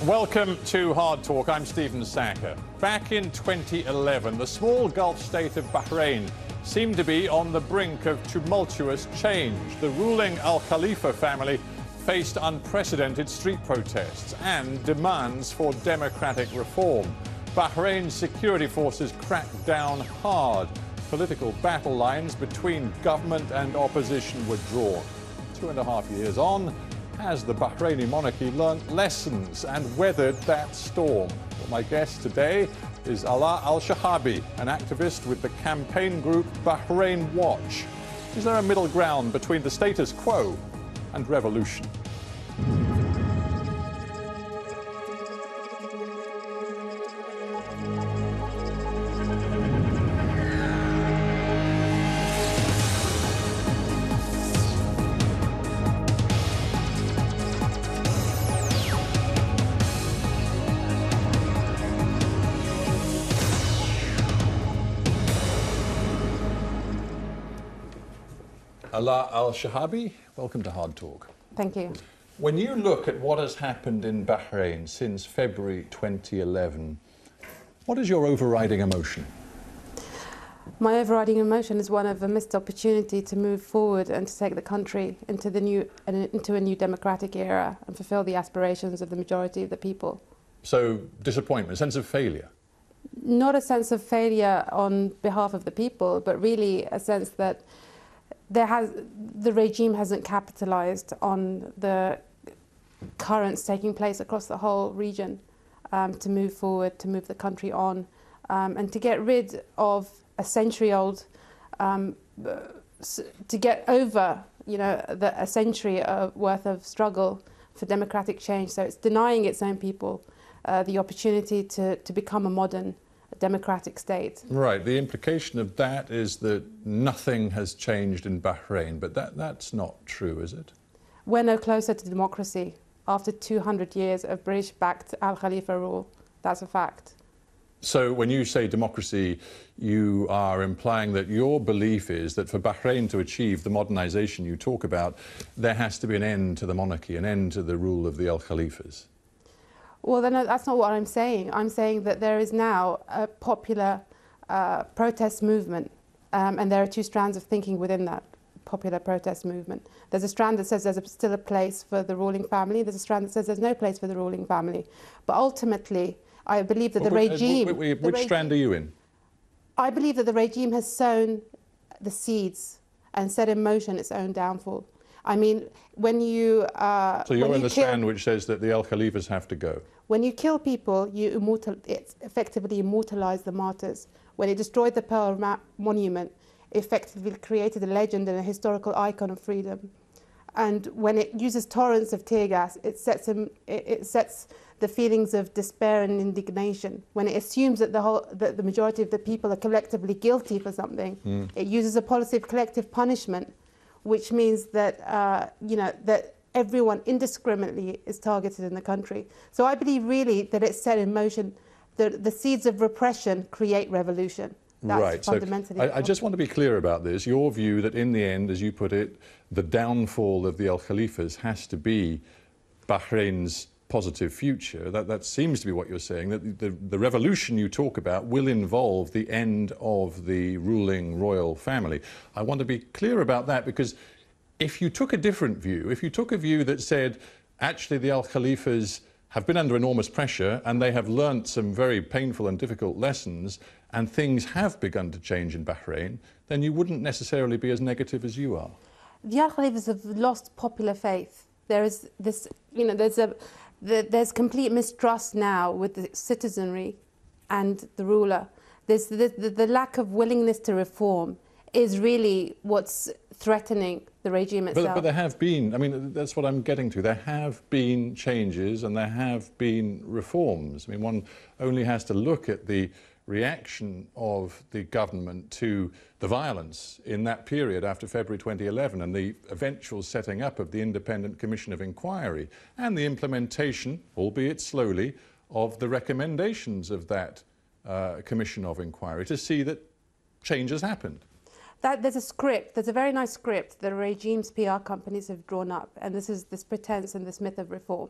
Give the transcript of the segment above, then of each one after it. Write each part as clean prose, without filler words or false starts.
Welcome to Hard Talk. I'm Stephen Sacker. Back in 2011, the small Gulf state of Bahrain seemed to be on the brink of tumultuous change. The ruling al-Khalifa family faced unprecedented street protests and demands for democratic reform. Bahrain's security forces cracked down hard. Political battle lines between government and opposition were drawn. 2.5 years on, has the Bahraini monarchy learnt lessons and weathered that storm? Well, my guest today is al-Shehabi, an activist with the campaign group Bahrain Watch. Is there a middle ground between the status quo and revolution? Al-Shehabi, welcome to Hard Talk. Thank you. When you look at what has happened in Bahrain since February 2011, what is your overriding emotion? My overriding emotion is one of a missed opportunity to move forward and to take the country into a new democratic era and fulfill the aspirations of the majority of the people. So, disappointment, a sense of failure? Not a sense of failure on behalf of the people, but really a sense that the regime hasn't capitalized on the currents taking place across the whole region to move forward, to move the country on, and to get rid of a century-old, to get over, a century worth of struggle for democratic change. So it's denying its own people the opportunity to become a modern democratic state. Right. The implication of that is that nothing has changed in Bahrain, but that's not true, is it? We're no closer to democracy after 200 years of British-backed al-Khalifa rule. That's a fact. So when you say democracy, you are implying that your belief is that for Bahrain to achieve the modernization you talk about, there has to be an end to the monarchy, an end to the rule of the al-Khalifas. Well, then that's not what I'm saying. I'm saying that there is now a popular protest movement, and there are two strands of thinking within that popular protest movement. There's a strand that says there's still a place for the ruling family. There's a strand that says there's no place for the ruling family. But ultimately, I believe that the regime... Which strand are you in? I believe that the regime has sown the seeds and set in motion its own downfall. I mean, when you... So you're in the strand which says that the al-Khalifas have to go? When you kill people, it effectively immortalized the martyrs. When it destroyed the Pearl Monument, it effectively created a legend and a historical icon of freedom. And when it uses torrents of tear gas, it sets the feelings of despair and indignation. When it assumes that the majority of the people are collectively guilty for something, it uses a policy of collective punishment, which means that that everyone indiscriminately is targeted in the country. So I believe really that it's set in motion. The seeds of repression create revolution. That's right. Fundamentally. So I just want to be clear about this. Your view that in the end, as you put it, the downfall of the al-Khalifas has to be Bahrain's positive future. That seems to be what you're saying, that the revolution you talk about will involve the end of the ruling royal family. I want to be clear about that, because if you took a different view, if you took a view that said, actually the al-Khalifas have been under enormous pressure and they have learnt some very painful and difficult lessons and things have begun to change in Bahrain, then you wouldn't necessarily be as negative as you are. The al-Khalifas have lost popular faith. There is this, there's complete mistrust now with the citizenry and the ruler. There's the lack of willingness to reform is really what's threatening the regime itself. But there have been, I mean, that's what I'm getting to. There have been changes and there have been reforms. I mean, one only has to look at the reaction of the government to the violence in that period after February 2011 and the eventual setting up of the Independent Commission of Inquiry and the implementation, albeit slowly, of the recommendations of that Commission of Inquiry to see that change has happened. There's a script, there's a very nice script that the regime's PR companies have drawn up, and this is this pretense and this myth of reform.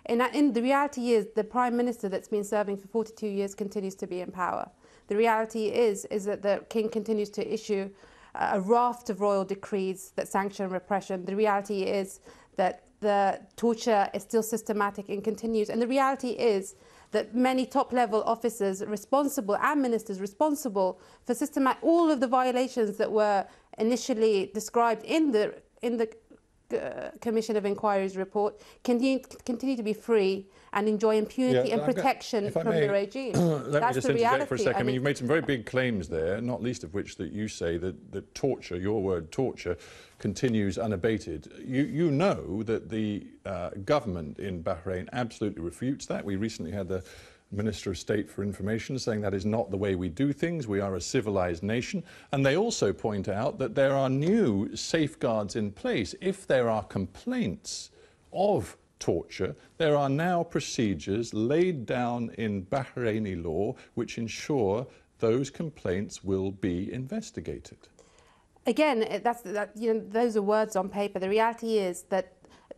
In the reality is the Prime Minister that's been serving for 42 years continues to be in power. The reality is that the King continues to issue a raft of royal decrees that sanction repression. The reality is that the torture is still systematic and continues. And the reality is that many top-level officers responsible and ministers responsible for all of the violations that were initially described in the Commission of Inquiry's report continue to be free and enjoy impunity and protection from the regime. Let me just interject for a second. I mean, you've made some very big claims there, not least of which that you say that torture, your word torture, continues unabated. You know that the government in Bahrain absolutely refutes that. We recently had the Minister of State for Information saying that is not the way we do things. We are a civilized nation. And they also point out that there are new safeguards in place. If there are complaints of torture, there are now procedures laid down in Bahraini law which ensure those complaints will be investigated. Again, those are words on paper. The reality is that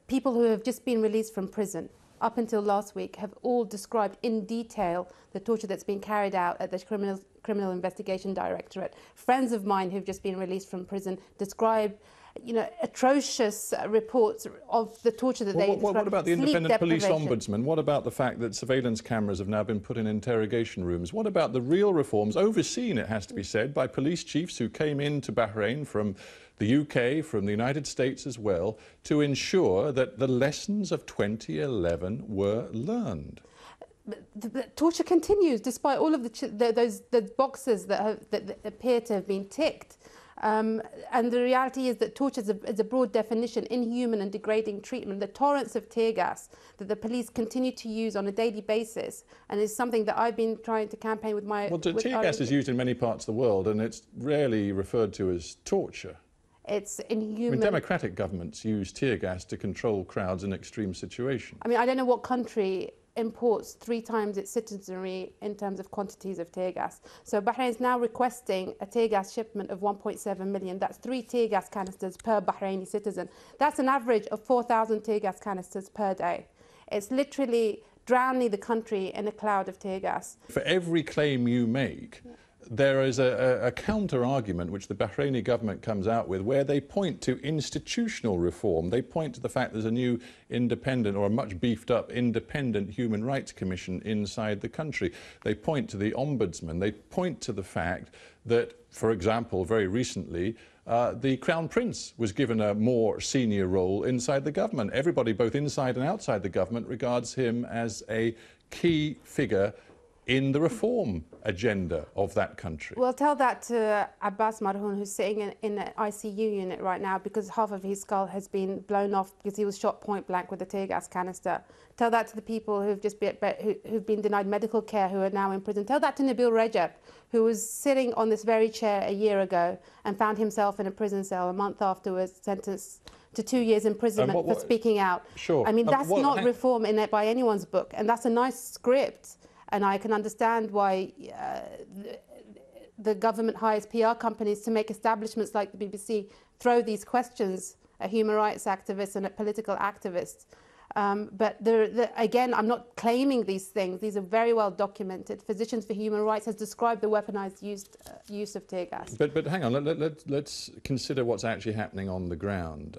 people who have just been released from prison up until last week have all described in detail the torture that's been carried out at the Criminal Investigation Directorate. Friends of mine who've just been released from prison describe atrocious reports of the torture that they describe. What about the independent police ombudsman? What about the fact that surveillance cameras have now been put in interrogation rooms? What about the real reforms, overseen, it has to be said, by police chiefs who came into Bahrain from the UK, from the United States as well, to ensure that the lessons of 2011 were learned? The torture continues despite all of those boxes that appear to have been ticked. And the reality is that torture is a broad definition, inhuman and degrading treatment. The torrents of tear gas that the police continue to use on a daily basis, and is something that I've been trying to campaign with my... Well, tear gas is used in many parts of the world, and it's rarely referred to as torture. It's inhuman. I mean, democratic governments use tear gas to control crowds in extreme situations. I mean, I don't know what country imports 3 times its citizenry in terms of quantities of tear gas. So Bahrain is now requesting a tear gas shipment of 1.7 million. That's 3 tear gas canisters per Bahraini citizen. That's an average of 4,000 tear gas canisters per day. It's literally drowning the country in a cloud of tear gas. For every claim you make, there is a counter-argument which the Bahraini government comes out with where they point to institutional reform. They point to the fact there's a new independent, or a much beefed-up independent human rights commission inside the country. They point to the ombudsman. They point to the fact that, for example, very recently, the Crown Prince was given a more senior role inside the government. Everybody, both inside and outside the government, regards him as a key figure in the reform agenda of that country. Well, tell that to Abbas Marhoun, who's sitting in an ICU unit right now because half of his skull has been blown off because he was shot point blank with a tear gas canister. Tell that to the people who've been denied medical care, who are now in prison. Tell that to Nabil Rajab, who was sitting on this very chair a year ago and found himself in a prison cell a month afterwards, sentenced to 2 years imprisonment for speaking out. Sure. I mean, that's not reform in it by anyone's book, and that's a nice script. And I can understand why the government hires PR companies to make establishments like the BBC throw these questions at human rights activists and at political activists. But again, I'm not claiming these things. These are very well documented. Physicians for Human Rights has described the weaponized use of tear gas. But hang on, let's consider what's actually happening on the ground.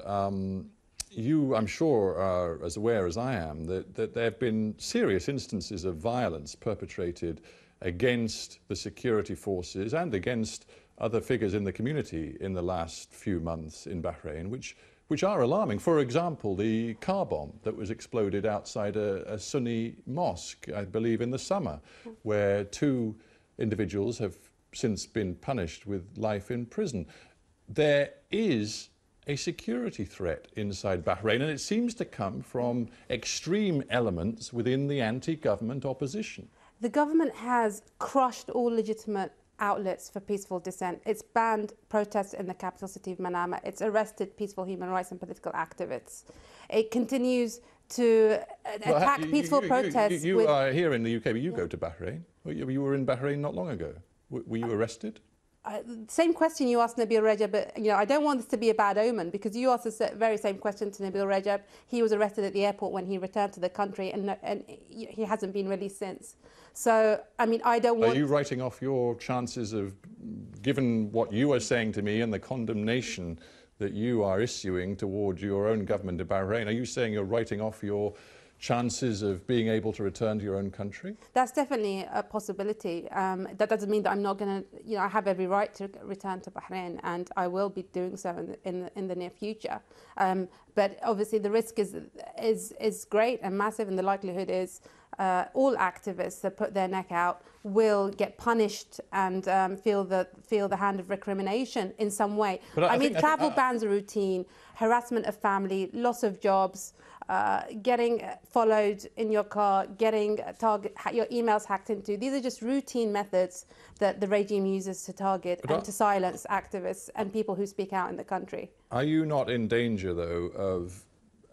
You, I'm sure, are as aware as I am that there have been serious instances of violence perpetrated against the security forces and against other figures in the community in the last few months in Bahrain, which are alarming. For example, the car bomb that was exploded outside a Sunni mosque, I believe in the summer, where 2 individuals have since been punished with life in prison. There is a security threat inside Bahrain, and it seems to come from extreme elements within the anti-government opposition. The government has crushed all legitimate outlets for peaceful dissent. It's banned protests in the capital city of Manama. It's arrested peaceful human rights and political activists. It continues to attack peaceful protests. You are here in the UK, but you go to Bahrain. You were in Bahrain not long ago. Were you arrested? Same question you asked Nabil Rajab, but I don't want this to be a bad omen, because you asked the very same question to Nabil Rajab. He was arrested at the airport when he returned to the country, and he hasn't been released since. So, I mean, I don't want... Are you writing off your chances of, given what you are saying to me and the condemnation that you are issuing towards your own government of Bahrain, are you saying you're writing off your chances of being able to return to your own country? That's definitely a possibility. That doesn't mean that I'm not going to, I have every right to return to Bahrain, and I will be doing so in the near future. But obviously the risk is great and massive, and the likelihood is all activists that put their neck out will get punished and feel the hand of recrimination in some way. But I mean, travel bans are routine, harassment of family, loss of jobs, getting followed in your car, getting your emails hacked into. These are just routine methods that the regime uses to target and to silence activists and people who speak out in the country. Are you not in danger, though, of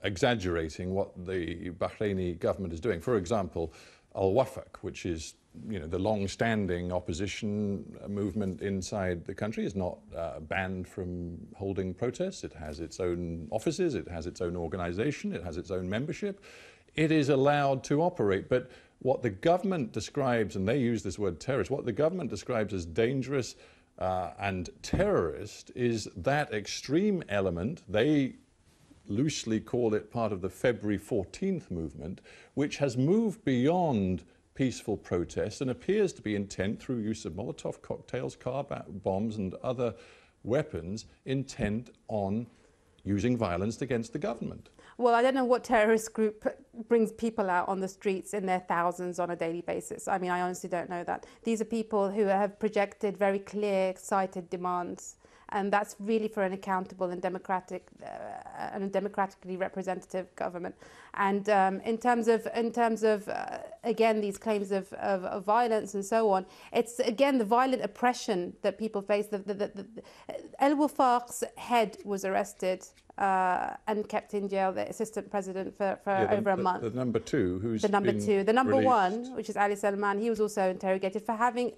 exaggerating what the Bahraini government is doing? For example, al-Wafaq, which is the long-standing opposition movement inside the country, is not banned from holding protests. It has its own offices, it has its own organisation, it has its own membership. It is allowed to operate. But what the government describes, and they use this word terrorist, what the government describes as dangerous and terrorist is that extreme element. They loosely call it part of the February 14th movement, which has moved beyond peaceful protests and appears to be intent, through use of Molotov cocktails, car bombs and other weapons, intent on using violence against the government. Well, I don't know what terrorist group brings people out on the streets in their thousands on a daily basis. I mean, I honestly don't know that. These are people who have projected very clear-sighted demands, and that's really for an accountable and democratically representative government. And in terms of again, these claims of violence and so on, it's again the violent oppression that people face. Al-Wafaq's head was arrested and kept in jail, the assistant president, for over a month. The number two, who's the number been two, the number released. One, which is Ali Salman, he was also interrogated for having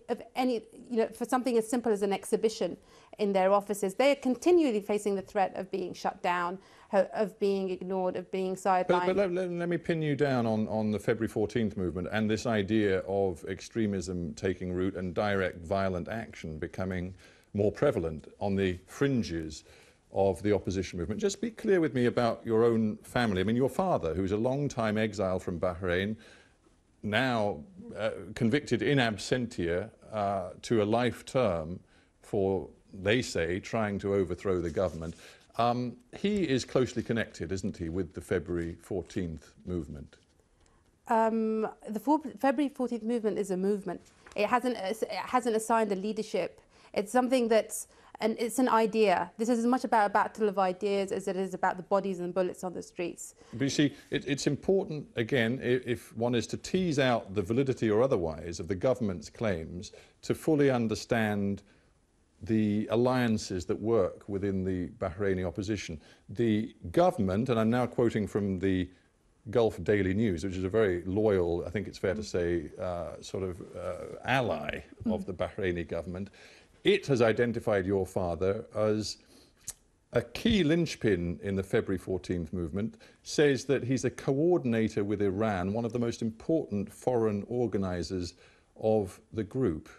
for something as simple as an exhibition in their offices. They are continually facing the threat of being shut down, of being ignored, of being sidelined. But let me pin you down on the February 14th movement and this idea of extremism taking root and direct violent action becoming more prevalent on the fringes of the opposition movement. Just be clear with me about your own family. I mean, your father, who's a long-time exile from Bahrain, now convicted in absentia to a life term for, they say, trying to overthrow the government. He is closely connected, isn't he, with the February 14th movement? The February 14th movement is a movement. It hasn't assigned a leadership. It's something that's, and it's an idea. This is as much about a battle of ideas as it is about the bodies and bullets on the streets. But you see, it's important, again, if one is to tease out the validity or otherwise of the government's claims, to fully understand the alliances that work within the Bahraini opposition. The government, and I'm now quoting from the Gulf Daily News, which is a very loyal, I think it's fair to say, ally of the Bahraini government, it has identified your father as a key linchpin in the February 14th movement, says that he's a coordinator with Iran, one of the most important foreign organisers of the group.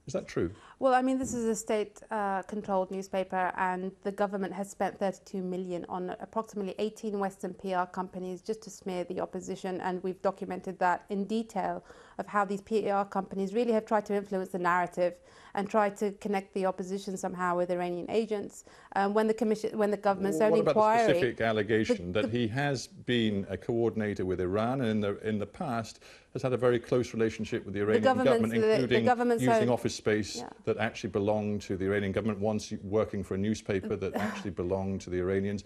Is that true? Well, I mean, this is a state-controlled newspaper, and the government has spent 32 million on approximately 18 Western PR companies just to smear the opposition, and we've documented that in detail of how these PR companies really have tried to influence the narrative and tried to connect the opposition somehow with Iranian agents. When the government's own inquiry... What about the specific allegation that he has been a coordinator with Iran and in the past has had a very close relationship with the Iranian government, including using office space that actually belonged to the Iranian government, once working for a newspaper that actually belonged to the Iranians.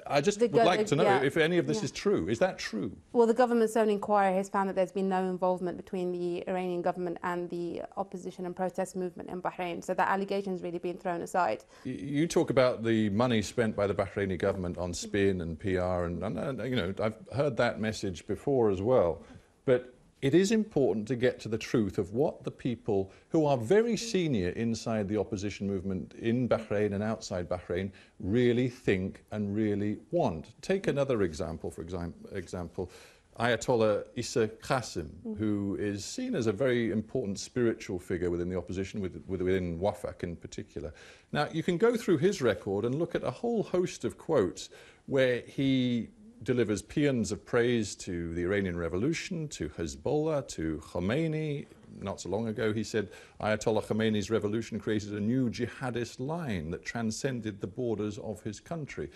I just would like to know if any of this is true. Is that true? Well, the government's own inquiry has found that there's been no involvement between the Iranian government and the opposition and protest movement in Bahrain, so that allegation's really been thrown aside. You talk about the money spent by the Bahraini government on spin and PR, and you know, I've heard that message before as well. But it is important to get to the truth of what the people who are very senior inside the opposition movement in Bahrain and outside Bahrain really think and really want. Take another example, for example, Ayatollah Issa Qasim, who is seen as a very important spiritual figure within the opposition, within Wafaq in particular. Now, you can go through his record and look at a whole host of quotes where he delivers paeans of praise to the Iranian Revolution, to Hezbollah, to Khomeini. Not so long ago, he said Ayatollah Khomeini's revolution created a new jihadist line that transcended the borders of his country.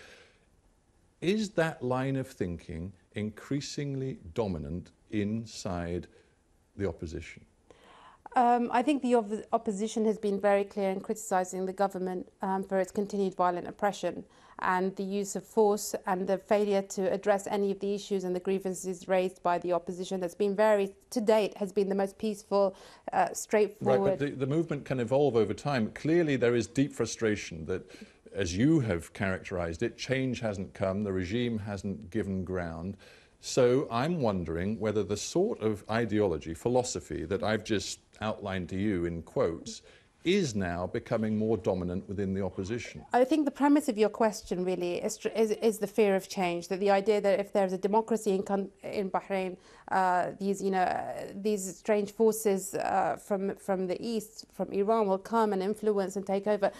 Is that line of thinking increasingly dominant inside the opposition? I think the opposition has been very clear in criticising the government for its continued violent oppression and the use of force and the failure to address any of the issues and the grievances raised by the opposition. That's been to date, has been the most peaceful, straightforward. Right, but the movement can evolve over time. Clearly there is deep frustration that, as you have characterised it, change hasn't come, the regime hasn't given ground. So I'm wondering whether the sort of ideology, philosophy that I've just outlined to you in quotes is now becoming more dominant within the opposition. I think the premise of your question really is the fear of change, that the idea that if there's a democracy in Bahrain, these strange forces from the east, from Iran, will come and influence and take over.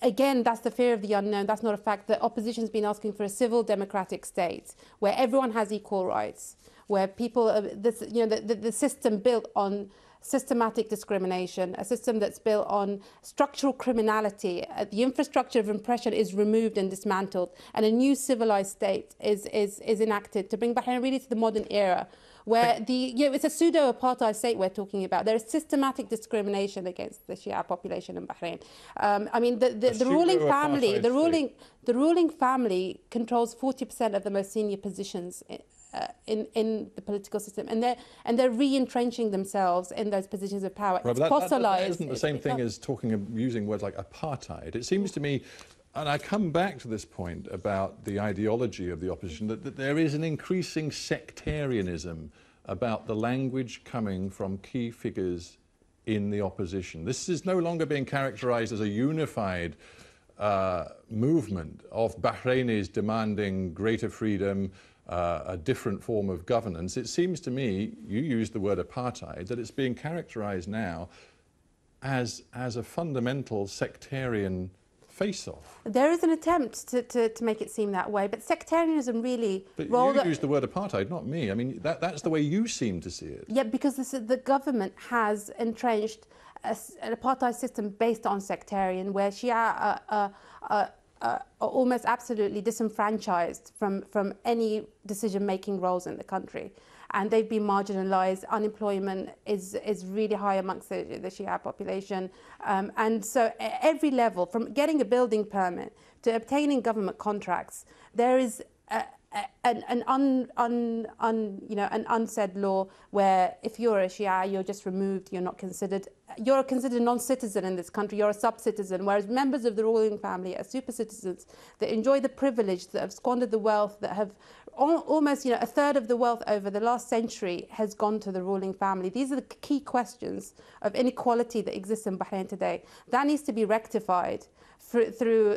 Again, that's the fear of the unknown. That's not a fact. The opposition's been asking for a civil democratic state where everyone has equal rights, where people, the system built on systematic discrimination, a system that's built on structural criminality. The infrastructure of oppression is removed and dismantled, and a new civilized state is enacted to bring Bahrain really to the modern era, where it's a pseudo-apartheid state we're talking about. There is systematic discrimination against the Shia population in Bahrain. I mean, the ruling family controls 40% of the most senior positions in the political system, and they're re-entrenching themselves in those positions of power. Right, it's fossilized. That isn't the same thing as using words like apartheid. It seems to me, and I come back to this point about the ideology of the opposition, that there is an increasing sectarianism about the language coming from key figures in the opposition. This is no longer being characterized as a unified movement of Bahrainis demanding greater freedom, a different form of governance. It seems to me, you used the word apartheid, that it's being characterized now as a fundamental sectarian face-off. There is an attempt to make it seem that way, but sectarianism really... But you used the word apartheid, not me. I mean, that's the way you seem to see it. Yeah, because the government has entrenched an apartheid system based on sectarian, where Shia are almost absolutely disenfranchised from any decision-making roles in the country. And they've been marginalised. Unemployment is really high amongst the Shia population. And so at every level, from getting a building permit to obtaining government contracts, there is an unsaid law where if you're a Shia, you're just removed, you're considered a non-citizen in this country, you're a sub-citizen, whereas members of the ruling family are super-citizens that enjoy the privilege, that have squandered the wealth, that have almost, a third of the wealth over the last century has gone to the ruling family. These are the key questions of inequality that exists in Bahrain today. That needs to be rectified through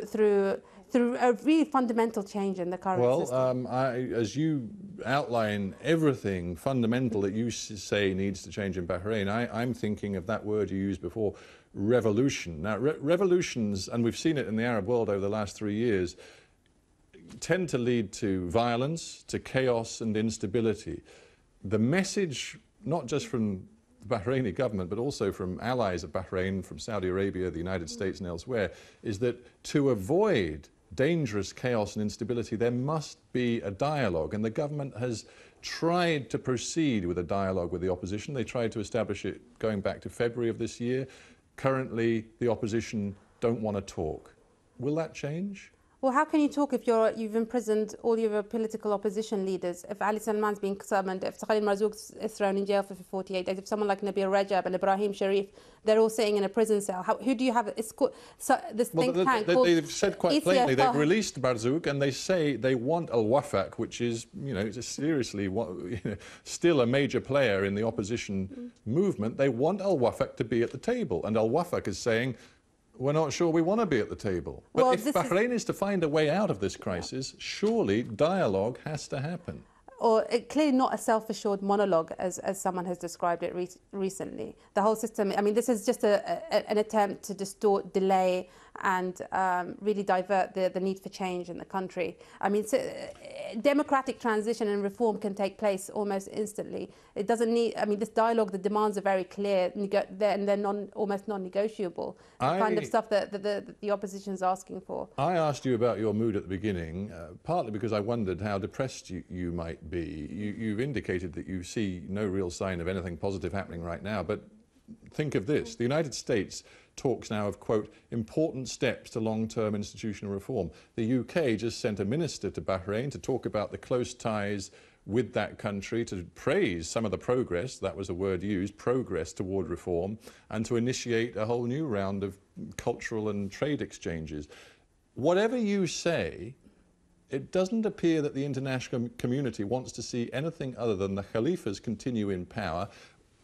a really fundamental change in the current system. As you outline everything fundamental that you say needs to change in Bahrain, I'm thinking of that word you used before, revolution. Now, revolutions, and we've seen it in the Arab world over the last 3 years, tend to lead to violence, to chaos and instability. The message, not just from the Bahraini government, but also from allies of Bahrain, from Saudi Arabia, the United States and elsewhere, is that to avoid dangerous chaos and instability, there must be a dialogue, and the government has tried to proceed with a dialogue with the opposition. They tried to establish it going back to February of this year. Currently, the opposition don't want to talk. Will that change? Well, how can you talk if you've imprisoned all your political opposition leaders? If Ali Salman's being summoned, if Khalid Marzouk is thrown in jail for 48 days, if someone like Nabil Rajab and Ibrahim Sharif, they're all sitting in a prison cell. Who do you have? It's called, this think tank called they've said quite plainly, ECFR. they've released Marzouk and they say they want al-Wafaq, which is, you know, seriously still a major player in the opposition movement. They want al-Wafaq to be at the table, and al-Wafaq is saying, we're not sure we want to be at the table. But well, if Bahrain is to find a way out of this crisis, surely dialogue has to happen. Or clearly not a self-assured monologue, as someone has described it recently. The whole system, I mean, this is just an attempt to distort, delay, and really divert the need for change in the country. I mean, democratic transition and reform can take place almost instantly. It doesn't need, I mean, this dialogue, the demands are very clear, and they're almost non-negotiable. The kind of stuff that the opposition is asking for. I asked you about your mood at the beginning, partly because I wondered how depressed you might be. You've indicated that you see no real sign of anything positive happening right now, but think of this. The United States talks now of, quote, important steps to long-term institutional reform. The UK just sent a minister to Bahrain to talk about the close ties with that country, to praise some of the progress, that was a word used, progress toward reform, and to initiate a whole new round of cultural and trade exchanges. Whatever you say, it doesn't appear that the international community wants to see anything other than the Khalifas continue in power,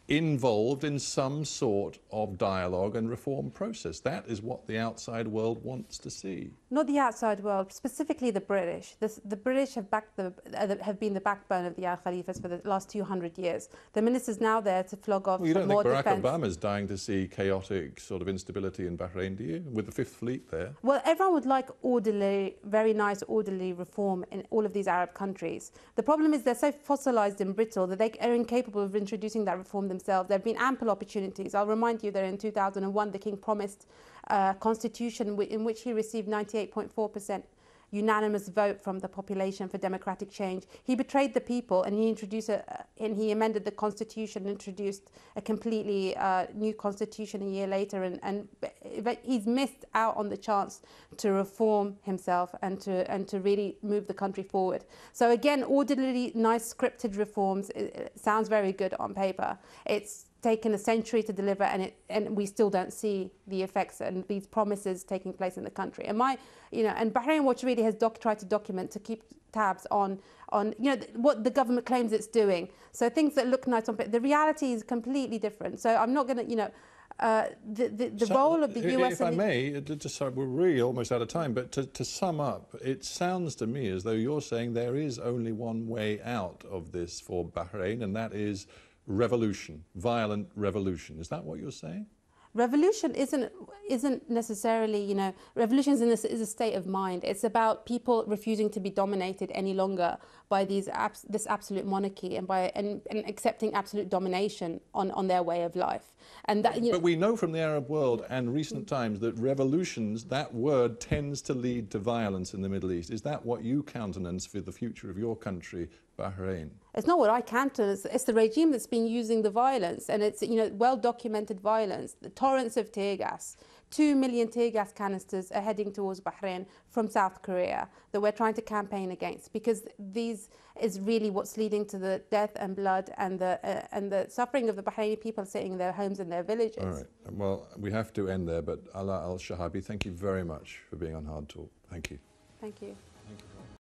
involved in some sort of dialogue and reform process. That is what the outside world wants to see. Not the outside world, specifically the British. The British have been the backbone of the Al Khalifas for the last 200 years. The minister's now there to flog off more defence. You don't think Barack Obama's dying to see chaotic sort of instability in Bahrain, do you? With the Fifth Fleet there? Well, everyone would like orderly, very nice orderly reform in all of these Arab countries. The problem is they're so fossilised and brittle that they are incapable of introducing that reform themselves. There have been ample opportunities. I'll remind you that in 2001 the King promised a constitution in which he received 98.4% unanimous vote from the population for democratic change. He betrayed the people, and he amended the constitution, introduced a completely new constitution a year later, and he's missed out on the chance to reform himself and to really move the country forward. So again, orderly, nice scripted reforms, it sounds very good on paper. It's taken a century to deliver, and we still don't see the effects and these promises taking place in the country. And Bahrain Watch really has tried to document, to keep tabs on what the government claims it's doing. So things that look nice on paper, the reality is completely different. So I'm not going to, the role of the US. If I may, we're really almost out of time, but to sum up, it sounds to me as though you're saying there is only one way out of this for Bahrain, and that is revolution, violent revolution. Is that what you're saying? Revolution isn't necessarily, revolution is a state of mind. It's about people refusing to be dominated any longer by this absolute monarchy and accepting absolute domination on their way of life. And that, But we know from the Arab world and recent times that revolutions, that word tends to lead to violence in the Middle East. Is that what you countenance for the future of your country, Bahrain? It's not what I countenance. It's the regime that's been using the violence, and it's well-documented violence. The torrents of tear gas, 2 million tear gas canisters are heading towards Bahrain from South Korea that we're trying to campaign against, because these is really what's leading to the death and blood and the suffering of the Bahraini people sitting in their homes and their villages. All right. Well, we have to end there, but Ala al-Shehabi, thank you very much for being on Hard Talk. Thank you. Thank you. Thank you.